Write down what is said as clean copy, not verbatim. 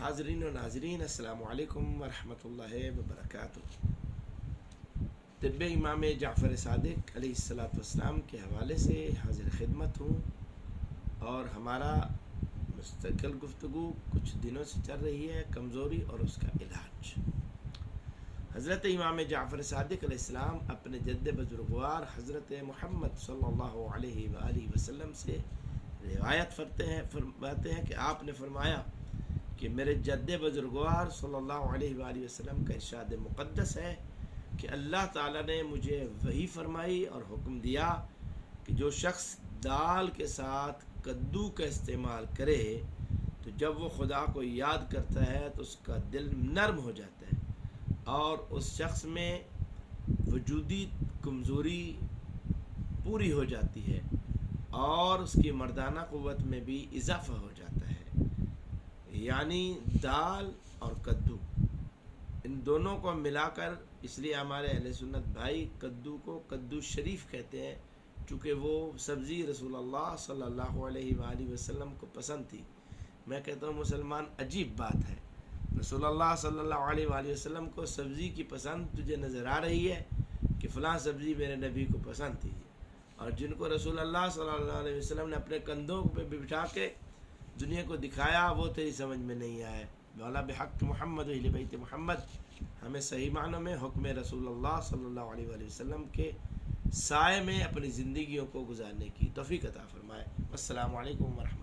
حاضرین و ناظرین، السلام علیکم ورحمۃ اللہ وبرکاتہ۔ طب امام جعفر صادق علیہ الصلاۃ والسلام کے حوالے سے حاضر خدمت ہوں، اور ہمارا مستقل گفتگو کچھ دنوں سے چل رہی ہے، کمزوری اور اس کا علاج۔ حضرت امام جعفر صادق علیہ السلام اپنے جد بزرگوار حضرت محمد صلی اللہ علیہ وآلہ وسلم سے روایت فرماتے ہیں کہ آپ نے فرمایا کہ میرے جد بزرگوار صلی اللہ علیہ وآلہ وسلم کا ارشاد مقدس ہے کہ اللہ تعالیٰ نے مجھے وحی فرمائی اور حکم دیا کہ جو شخص دال کے ساتھ کدو کا استعمال کرے تو جب وہ خدا کو یاد کرتا ہے تو اس کا دل نرم ہو جاتا ہے اور اس شخص میں وجودی کمزوری پوری ہو جاتی ہے اور اس کی مردانہ قوت میں بھی اضافہ ہو جاتا ہے۔ یعنی دال اور کدو، ان دونوں کو ملا کر، اس لیے ہمارے اہل سنت بھائی کدو کو کدو شریف کہتے ہیں، چونکہ وہ سبزی رسول اللہ صلی اللہ علیہ وآلہ وسلم کو پسند تھی۔ میں کہتا ہوں مسلمان، عجیب بات ہے، رسول اللہ صلی اللہ علیہ وآلہ وسلم کو سبزی کی پسند تجھے نظر آ رہی ہے کہ فلاں سبزی میرے نبی کو پسند تھی، اور جن کو رسول اللہ صلی اللہ علیہ وسلم نے اپنے کندھوں پہ بٹھا کے دنیا کو دکھایا، وہ تیری سمجھ میں نہیں آئے۔ مولا بحق محمد و اہل بیت محمد ہمیں صحیح معنوں میں حکم رسول اللہ صلی اللہ علیہ وآلہ وسلم کے سائے میں اپنی زندگیوں کو گزارنے کی توفیق عطا فرمائے۔ السلام علیکم ورحمۃ اللہ۔